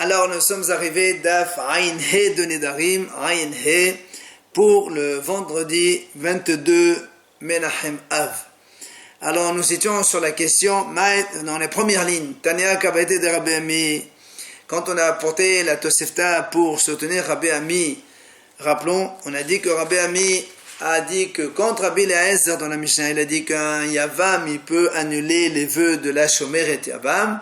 Alors nous sommes arrivés d'Af Ayin He de Nedarim, Ayin He, pour le vendredi 22 Menachem Av. Alors nous étions sur la question, dans les premières lignes, Tania Kabbaté de Rabbi Ami, quand on a apporté la Tosefta pour soutenir Rabbi Ami, rappelons, on a dit que Rabbi Ami a dit que contre Rabbi Eliezer dans la Mishnah, il a dit qu'un Yavam, il peut annuler les vœux de la Shomer et Yavam,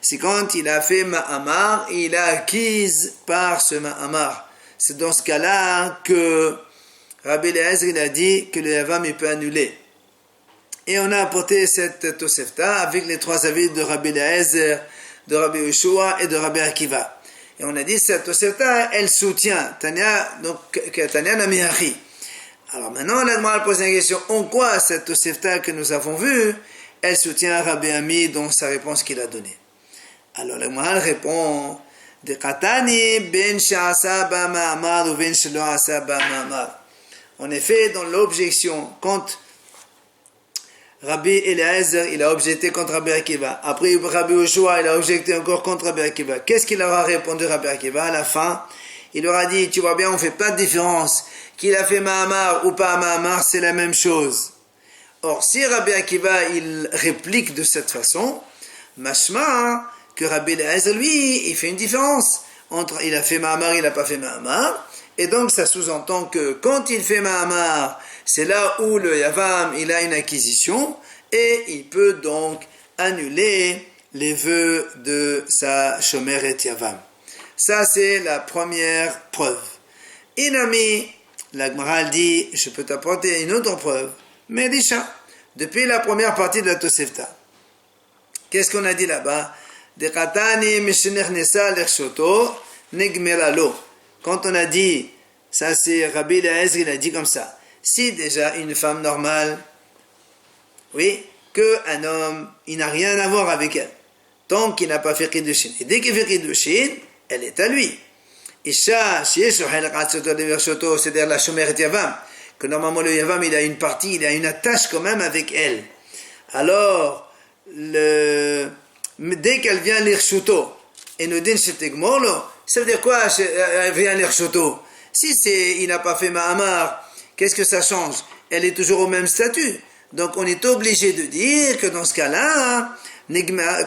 c'est quand il a fait Ma'amar, il a acquise par ce Ma'amar. C'est dans ce cas-là que Rabbi Eliezer, il a dit que le Yavam, il peut annuler. Et on a apporté cette Tosefta avec les trois avis de Rabbi Eliezer, de Rabbi Yoshua et de Rabbi Akiva. Et on a dit cette Tosefta, elle soutient Tania, donc Tania Namihachi. Alors maintenant, la Gemara pose la question, en quoi cette Tosefta que nous avons vue, elle soutient Rabbi Ami dans sa réponse qu'il a donnée. Alors la Gemara répond, de Katani ben sha'asa ba ma'amar ou ben shelo asa ba ma'amar. En effet, dans l'objection, quand Rabbi Eliezer, il a objecté contre Rabbi Akiva. Après, Rabbi Yoshua, il a objecté encore contre Rabbi Akiva. Qu'est-ce qu'il leur a répondu, Rabbi Akiva? À la fin, il leur a dit, tu vois bien, on ne fait pas de différence. Qu'il a fait Ma'amar ou pas Ma'amar, c'est la même chose. Or, si Rabbi Akiva, il réplique de cette façon, mashma, que Rabbi Eliezer, lui, il fait une différence. Entre, il a fait Ma'amar, il n'a pas fait Ma'amar. Et donc, ça sous-entend que quand il fait Ma'amar, c'est là où le Yavam, il a une acquisition et il peut donc annuler les vœux de sa Shomer et Yavam. Ça, c'est la première preuve. Inami, la Gemara dit, je peux t'apporter une autre preuve, mais déjà, depuis la première partie de la Tosefta, qu'est-ce qu'on a dit là-bas? Quand on a dit, ça c'est Rabbi Eliezer, il a dit comme ça, si déjà une femme normale, oui, qu'un homme, il n'a rien à voir avec elle, tant qu'il n'a pas fait Kiddushin. Et dès qu'il fait Kiddushin, elle est à lui. Isha, c'est-à-dire la Shomer et Yavam, que normalement le Yavam, il a une partie, il a une attache quand même avec elle. Alors, dès qu'elle vient lire Shuto, et nous dit Shetegmolo, ça veut dire quoi, elle vient lire Shuto? Si il n'a pas fait Ma'amar, qu'est-ce que ça change? Elle est toujours au même statut. Donc on est obligé de dire que dans ce cas-là,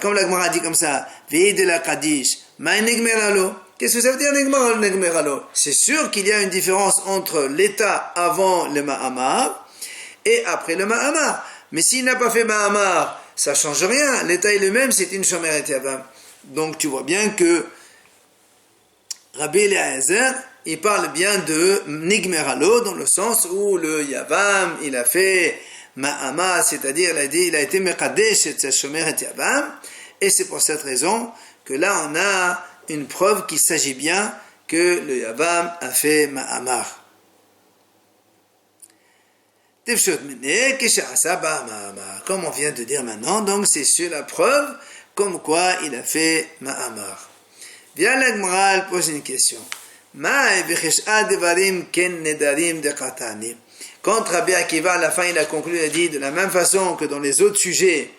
comme la Gemara dit comme ça, Veille de la Kaddish, Ma Negmeralo. Qu'est-ce que ça veut dire Negmeralo? C'est sûr qu'il y a une différence entre l'état avant le Ma'amar et après le Ma'amar. Mais s'il n'a pas fait Ma'amar, ça ne change rien. L'état est le même, c'est une Shomer et Yavam. Donc tu vois bien que Rabbi Eliezer, il parle bien de Nigmeralo dans le sens où le Yavam, il a fait Ma'ama, c'est-à-dire il a été Mekadesh et Shomer et Yavam, et c'est pour cette raison que là on a une preuve qu'il s'agit bien que le Yavam a fait Ma'amar. Comme on vient de dire maintenant, donc c'est sur la preuve comme quoi il a fait Ma'amar. Viens la Gemara pose une question. Quand Rabbi Akiva à la fin il a conclu, il a dit de la même façon que dans les autres sujets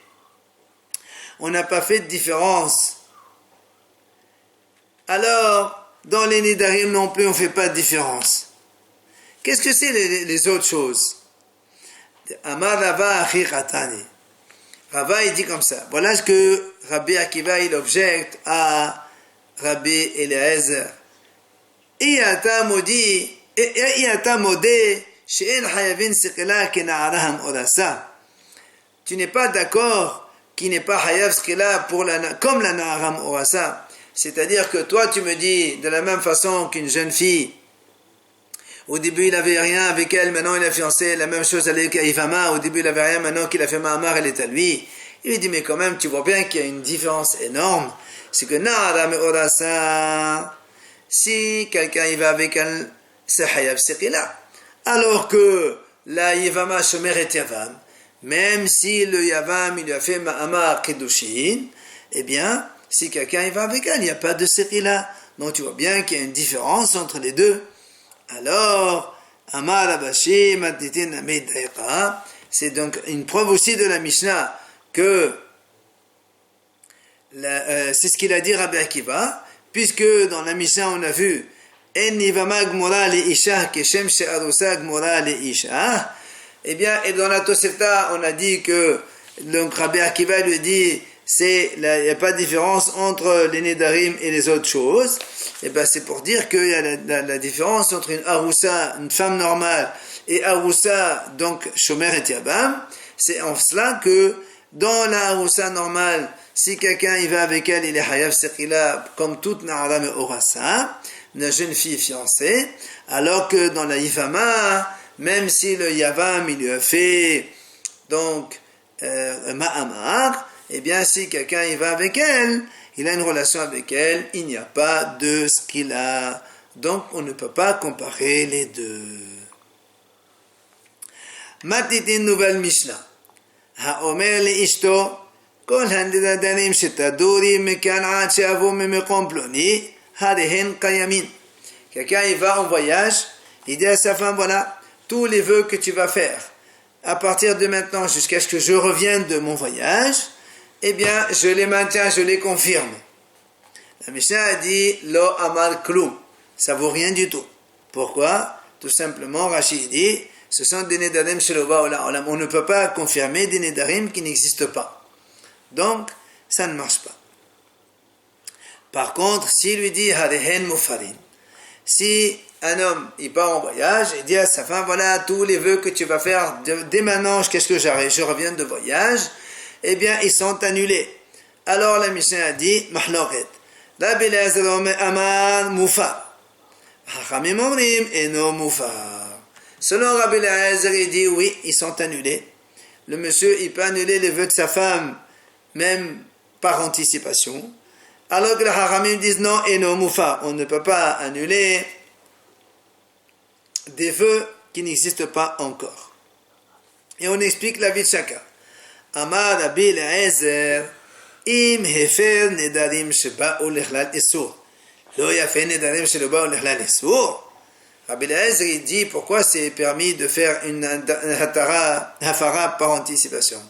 on n'a pas fait de différence, alors dans les Nedarim non plus on ne fait pas de différence. Qu'est-ce que c'est les autres choses? Amar Rava Achi Khatani. Rava il dit comme ça, voilà ce que Rabbi Akiva il objecte à Rabbi Eliezer. Tu n'es pas d'accord qu'il n'est pas hayav skila comme la na'aram orasa. C'est-à-dire que toi tu me dis de la même façon qu'une jeune fille, au début il n'avait rien avec elle, maintenant il a fiancé, la même chose avec Ivama, au début il n'avait rien, maintenant qu'il a fait Ma'amar, elle est à lui. Il lui dit mais quand même tu vois bien qu'il y a une différence énorme, c'est que na'aram orasa, si quelqu'un y va avec elle, c'est hayav sekila. Alors que la Yevama Shomer et Yavam, même si le Yavam il lui a fait Ma'amar Kiddushin, eh bien, si quelqu'un y va avec elle, il n'y a pas de sekila. Donc tu vois bien qu'il y a une différence entre les deux. Alors, Amar Abashi Matnitin Amid Daïqa, c'est donc une preuve aussi de la Mishnah que c'est ce qu'il a dit Rabbi Akiva, puisque dans la Mishnah on a vu eh bien, et dans la Tosefta, on a dit que donc Rabbi Akiva lui dit il n'y a pas de différence entre les Nedarim et les autres choses. Et bien, c'est pour dire qu'il y a la différence entre une Aroussa, une femme normale, et Aroussa, donc Shomer et Yabam. C'est en cela que dans la Aroussa normale, si quelqu'un y va avec elle, il est Hayav Sekila, comme toute Na'ara et Orassa, une jeune fille fiancée, alors que dans la Yivama, même si le Yavam il lui a fait donc Ma'amar, eh bien si quelqu'un y va avec elle, il a une relation avec elle, il n'y a pas de Skila. Donc on ne peut pas comparer les deux. Matiti nouvelle Mishnah. Ha'omer li ishto, kol handidadanim shetaduri mekan ad she'avo memekom ploni, hadehen kayamin. Quelqu'un il va en voyage, il dit à sa femme, voilà, tous les vœux que tu vas faire, à partir de maintenant jusqu'à ce que je revienne de mon voyage, eh bien, je les maintiens, je les confirme. La Mishnah a dit, lo amal kloum, ça vaut rien du tout. Pourquoi? Tout simplement, Rachid dit, ce sont des nedarim sheloba olam. On ne peut pas confirmer des nedarim qui n'existent pas. Donc, ça ne marche pas. Par contre, s'il lui dit, hadehen mufarin, si un homme, il part en voyage, il dit à sa femme, voilà, tous les vœux que tu vas faire, dès maintenant, qu'est-ce que j'arrive, je reviens de voyage, eh bien, ils sont annulés. Alors, la Mishnah a dit, mahloret, la Belaz amar mufar, hachamim omrim, eno mufar. Selon Rabbi Eliezer, il dit, oui, ils sont annulés. Le monsieur, il peut annuler les vœux de sa femme, même par anticipation. Alors que les hachamim disent, non, eno mufar, on ne peut pas annuler des vœux qui n'existent pas encore. Et on explique la vie de chacun. Amar Rabbi Eliezer, im hefer nedarim sheba'u lechlal isur. Lo yafe nedarim sheba'u lechlal isur. Rabbi Eliezer, il dit pourquoi c'est permis de faire une hafara par anticipation.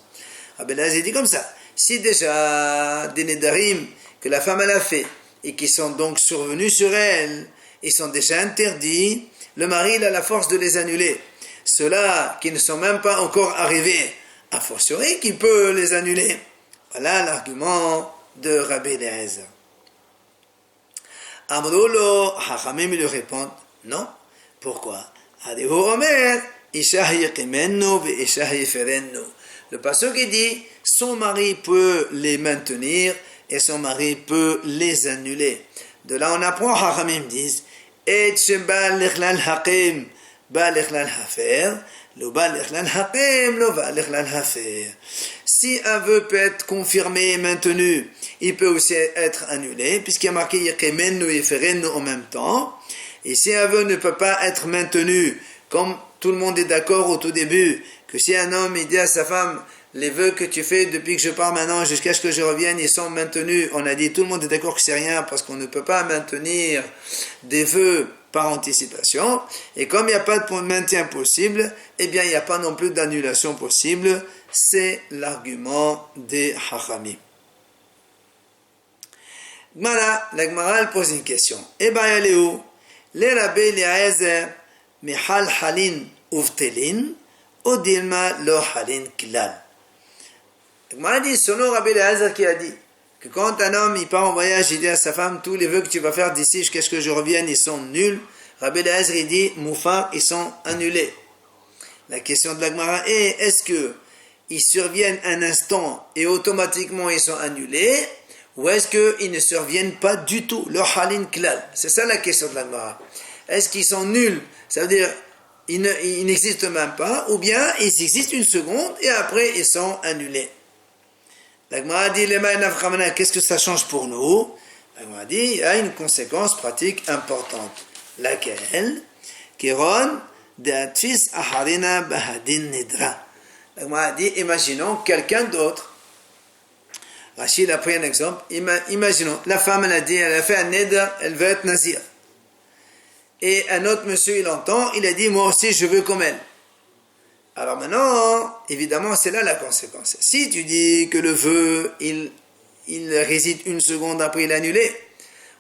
Rabbi Eliezer, il dit comme ça. Si déjà des nedarim que la femme elle a fait et qui sont donc survenus sur elle, ils sont déjà interdits, le mari il a la force de les annuler. Ceux-là qui ne sont même pas encore arrivés, a fortiori qu'il peut les annuler. Voilà l'argument de Rabbi Eliezer. Amroulo, Hachamim lui répondent, non. Pourquoi? Le pasuk qui dit, son mari peut les maintenir et son mari peut les annuler. De là on apprend, Hachamim disent, et shebal lechlal hakim, bal lechlal hafer, lo bal lechlal hakim, lo bal lechlal hafer. Si un vœu peut être confirmé et maintenu, il peut aussi être annulé, puisqu'il y a marqué Yekemenu et Ferenu en même temps. Et si un vœu ne peut pas être maintenu, comme tout le monde est d'accord au tout début, que si un homme il dit à sa femme, les vœux que tu fais depuis que je pars maintenant jusqu'à ce que je revienne, ils sont maintenus, on a dit tout le monde est d'accord que c'est rien, parce qu'on ne peut pas maintenir des vœux par anticipation, et comme il n'y a pas de maintien possible, eh bien il n'y a pas non plus d'annulation possible. C'est l'argument des Hachamim. Gmara, la Gmara elle pose une question. Eba yaleu, les Rabbi Eliezer, mihal halin uvtelin, ou dilma lo halin klal. La Gmara dit, selon Rabbi Eliezer qui a dit, que quand un homme il part en voyage, il dit à sa femme, tous les vœux que tu vas faire d'ici jusqu'à ce que je revienne, ils sont nuls. Rabbi Eliezer il dit, moufar, ils sont annulés. La question de la Gmara est, est-ce que ils surviennent un instant et automatiquement ils sont annulés, ou est-ce qu'ils ne surviennent pas du tout, le halin klal? C'est ça la question de la Gemara. Est-ce qu'ils sont nuls? Ça veut dire ils n'existent même pas, ou bien ils existent une seconde et après ils sont annulés. La Gemara dit, qu'est-ce que ça change pour nous? La Gemara dit, il y a une conséquence pratique importante. Laquelle? Kiron de atfis aharina bahadin nidra. La Gemara dit, imaginons quelqu'un d'autre. Rachid a pris un exemple. Imaginons, la femme, elle a dit, elle a fait un neder, elle veut être nazir. Et un autre monsieur, il entend, il a dit, moi aussi, je veux comme elle. Alors maintenant, évidemment, c'est là la conséquence. Si tu dis que le vœu, il réside une seconde après il est annulé,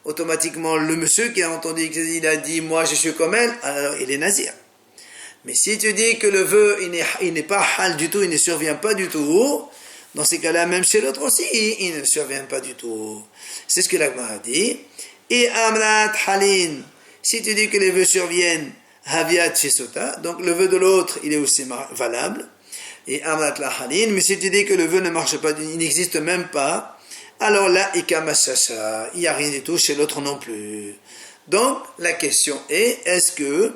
automatiquement le monsieur qui a entendu qu'il a dit moi je suis comme elle, alors il est nazir. Mais si tu dis que le vœu il n'est pas hal du tout, il ne survient pas du tout, dans ces cas-là, même chez l'autre aussi, il ne survient pas du tout. C'est ce que la Gemara dit. Et amrat halin, si tu dis que les vœux surviennent, haviat chisota, donc le vœu de l'autre, il est aussi valable. Et amrat la halin, mais si tu dis que le vœu ne marche pas, il n'existe même pas, alors là, ikamasasha, il n'y a rien du tout chez l'autre non plus. Donc, la question est, est-ce que,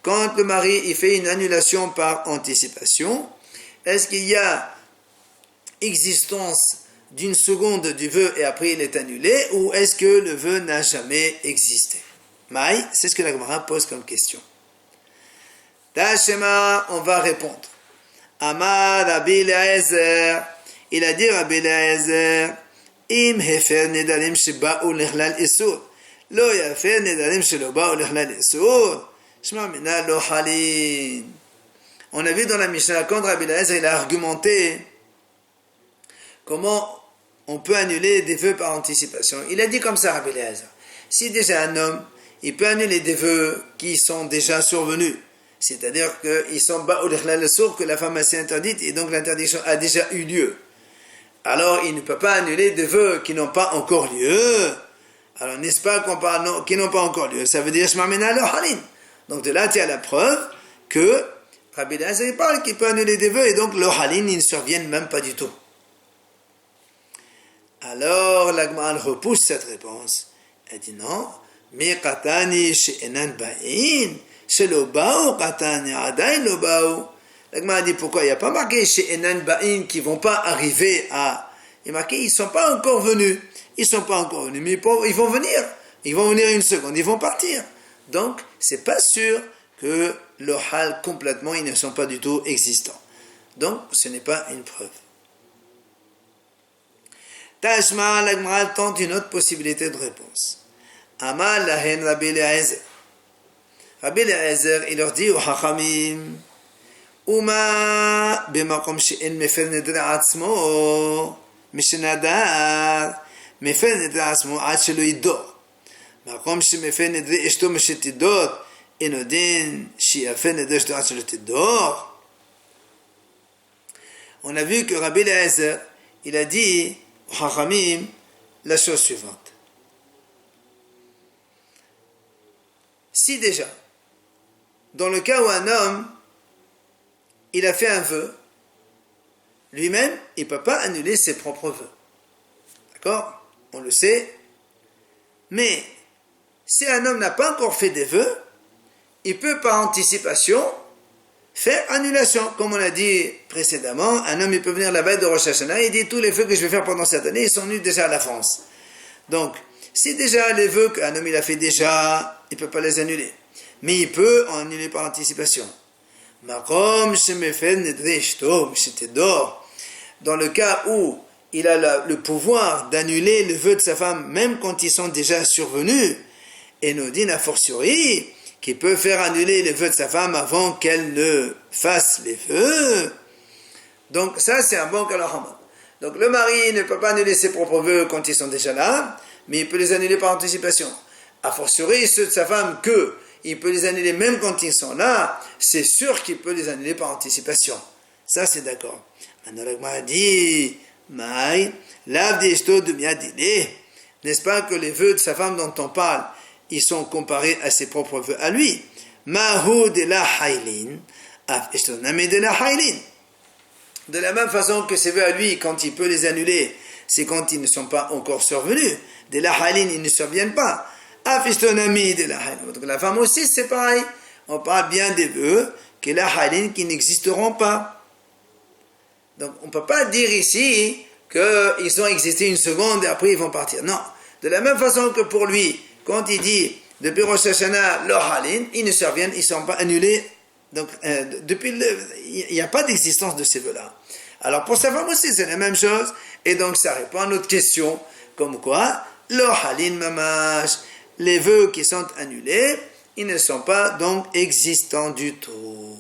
quand le mari il fait une annulation par anticipation, est-ce qu'il y a existence d'une seconde du vœu et après il est annulé, ou est-ce que le vœu n'a jamais existé? Maï, c'est ce que la Gemara pose comme question. Tashema, on va répondre. Amar Rabbi Eliezer, il a dit Rabbi Eliezer, im hefer nedarim sheba'u lechlal isur, lo yafer nedarim shelo ba'u lechlal isur, shema mina lo halin. On a vu dans la Mishnah, quand Rabbi Eliezer il a argumenté comment on peut annuler des vœux par anticipation. Il a dit comme ça, Rabbi Eliezer. Si déjà un homme, il peut annuler des vœux qui sont déjà survenus, c'est-à-dire qu'ils sont ba'ul ichlal sour, que la femme s'est interdite, et donc l'interdiction a déjà eu lieu. Alors il ne peut pas annuler des vœux qui n'ont pas encore lieu. Alors n'est-ce pas qu'on parle qui n'ont pas encore lieu? Ça veut dire shmamena lo halin. Donc de là tu as la preuve que Rabbi Eliezer parle qu'il peut annuler des vœux, et donc le halin, ils ne surviennent même pas du tout. Alors, la Gemara repousse cette réponse. Elle dit non. Mais katani she'enan ba'in, shelo ba'u katani adain lo ba'u. La Gemara dit pourquoi il n'y a pas marqué she'enan ba'in qui vont pas arriver à. Il y a marqué ils sont pas encore venus. Ils sont pas encore venus, mais ils vont venir. Ils vont venir une seconde, ils vont partir. Donc, c'est pas sûr que le hal complètement, ils ne sont pas du tout existants. Donc, ce n'est pas une preuve. Tashma, la Gemara tente une autre possibilité de réponse. Amal lahen Rabbi Eliezer. Rabbi Eliezer, il leur dit au Hachamim, Uma b'makom she'en mefer nedre atzmo, mishenadar, mefer nedre atzmo ad shelo yidor. Makom she'mefer nedre eshto meshetidor, enodin she'yafer nedre eshto ad shelo tidor. On a vu que Rabbi Eliezer, il a dit Chachamim, la chose suivante. Si déjà, dans le cas où un homme, il a fait un vœu, lui-même, il ne peut pas annuler ses propres vœux. D'accord? On le sait. Mais, si un homme n'a pas encore fait des vœux, il peut par anticipation faire annulation. Comme on a dit précédemment, un homme il peut venir la veille de Rosh Hashanah et dire tous les vœux que je vais faire pendant cette année, ils sont venus déjà à l'avance. Donc, si déjà les vœux qu'un homme il a fait déjà, il ne peut pas les annuler. Mais il peut en annuler par anticipation. Dans le cas où il a le pouvoir d'annuler le vœu de sa femme, même quand ils sont déjà survenus, et nous dit a fortiori, qui peut faire annuler les vœux de sa femme avant qu'elle ne fasse les vœux. Donc ça c'est un bon kalahama. Donc le mari ne peut pas annuler ses propres vœux quand ils sont déjà là, mais il peut les annuler par anticipation. A fortiori ceux de sa femme il peut les annuler même quand ils sont là, c'est sûr qu'il peut les annuler par anticipation. Ça c'est d'accord. Anaragma dit, Maï, l'avdishto de miadile, n'est-ce pas que les vœux de sa femme dont on parle, ils sont comparés à ses propres vœux à lui. Mahu de la haylin, afishtonami de la haylin. De la même façon que ses vœux à lui, quand il peut les annuler, c'est quand ils ne sont pas encore survenus. De la haylin, ils ne surviennent pas. Afishtonami de la haylin. Donc la femme aussi, c'est pareil. On parle bien des vœux que la haylin qui n'existeront pas. Donc on ne peut pas dire ici qu'ils ont existé une seconde et après ils vont partir. Non. De la même façon que pour lui, quand il dit depuis Rosh Hashanah, le halin, ils ne surviennent, ils ne sont pas annulés. Donc, il n'y a pas d'existence de ces vœux-là. Alors, pour sa femme aussi, c'est la même chose. Et donc, ça répond à notre question. Comme quoi, le halin mamash, les vœux qui sont annulés, ils ne sont pas donc existants du tout.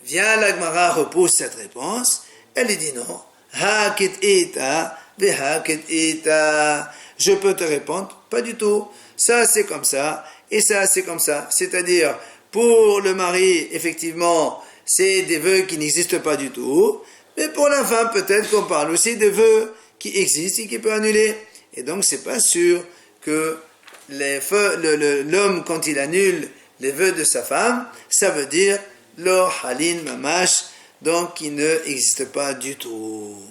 Vient la Gemara repousse cette réponse. Elle dit non. Hakit ita, vehakit ita. je peux te répondre, pas du tout. Ça, c'est comme ça, et ça, c'est comme ça. C'est-à-dire, pour le mari, effectivement, c'est des vœux qui n'existent pas du tout. Mais pour la femme, peut-être qu'on parle aussi de vœux qui existent et qui peuvent annuler. Et donc, c'est pas sûr que l'homme, quand il annule les vœux de sa femme, ça veut dire lo halin mamash, donc qui ne existe pas du tout.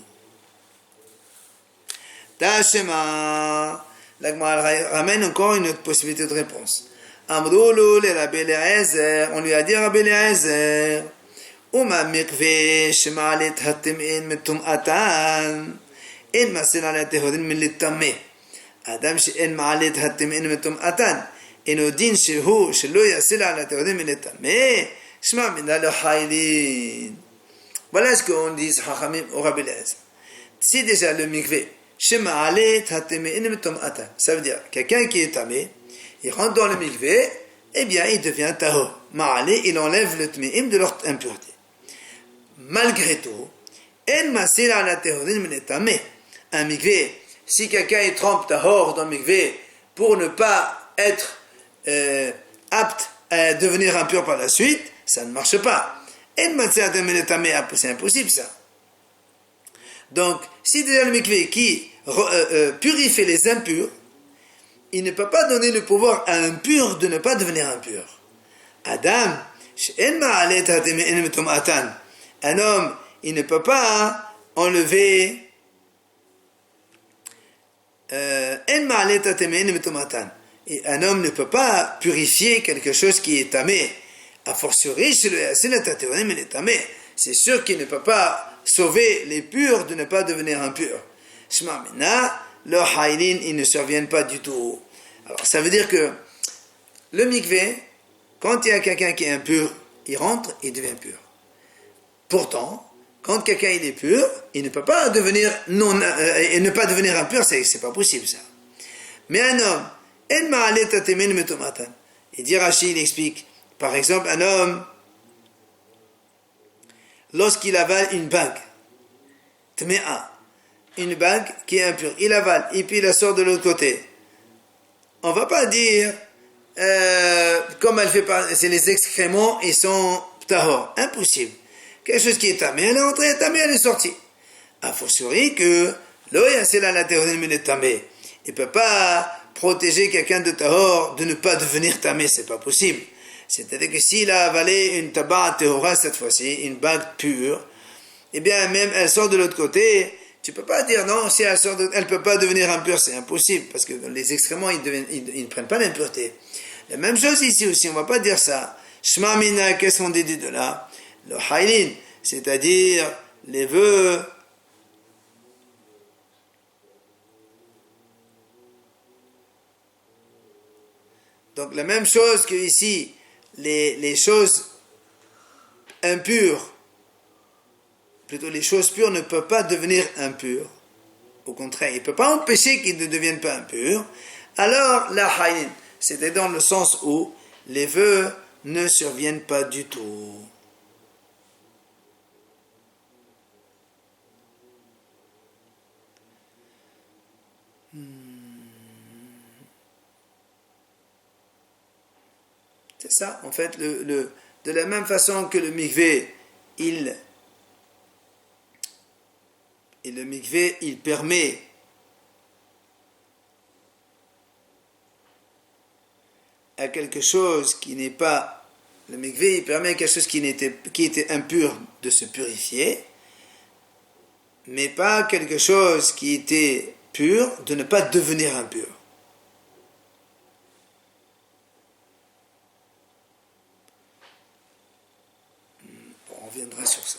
Tashema, la Gemara ramène encore une autre possibilité de réponse. Amroulou le Rabbi Eliezer, on lui a dit Rabbi Eliezer, Uma mikve shemalet hatim'in metum'atan, in masir ala tehodin min litameh. אדם שאין מעלה את הטמאין מטומאתן, אינו דין שהוא שלא יסיל על התיאורים מלטמא, שמע מינה לא חיילין. Voilà ce qu'on dit Chachamim au Rabbi Eliezer. Si déjà le mikvé, שמעלה את הטמאין מטומאתן, ça veut dire quelqu'un qui est tamé, il rentre dans le mikvé, eh bien il devient tahor. Ma'alé, il enlève le tméim de leur impureté. Malgré tout, en masil ala tehorin meletameh, un mikvé, si quelqu'un trempe tahor dans le mikvé pour ne pas être apte à devenir impur par la suite, ça ne marche pas. C'est impossible ça. Donc, si déjà le mikvé qui purifie les impurs, il ne peut pas donner le pouvoir à un pur de ne pas devenir impur. Adam, un homme, il ne peut pas enlever et un homme ne peut pas purifier quelque chose qui est tamé. A fortiori, c'est sûr qu'il ne peut pas sauver les purs de ne pas devenir impurs. Le haïlin, ils ne surviennent pas du tout. Alors, ça veut dire que le mikvé, quand il y a quelqu'un qui est impur, il rentre, il devient pur. Pourtant, quand quelqu'un il est pur, il ne peut pas devenir ne pas devenir impur, c'est pas possible ça. Mais un homme, il dit Rashi, il explique, par exemple, un homme, lorsqu'il avale une bague, une bague qui est impure, il avale et puis il la sort de l'autre côté. On va pas dire, comme elle fait pas, c'est les excréments, ils sont tahor, impossible. Quelque chose qui est tamé, elle est entrée, tamé, elle est sortie. A fortiori que il ne peut pas protéger quelqu'un de tahor de ne pas devenir tamé, c'est pas possible. C'est-à-dire que s'il a avalé une tabac tehora cette fois-ci, une bague pure, eh bien même elle sort de l'autre côté, tu peux pas dire non, si elle sort elle peut pas devenir impure, c'est impossible, parce que les excréments ils ne prennent pas l'impureté. La même chose ici aussi, on va pas dire ça. Shma mina, qu'est-ce qu'on déduit de là? Le haïlin, c'est-à-dire les vœux donc la même chose que ici, les choses impures, plutôt les choses pures ne peuvent pas devenir impures. Au contraire, il ne peut pas empêcher qu'ils ne deviennent pas impurs. Alors, la haïn, c'était dans le sens où les vœux ne surviennent pas du tout. C'est ça, en fait, de la même façon que le mikvé, il permet à quelque chose qui n'est pas, le mikvé, il permet à quelque chose qui était impur de se purifier, mais pas quelque chose qui était pur de ne pas devenir impur. On reviendra sur ça.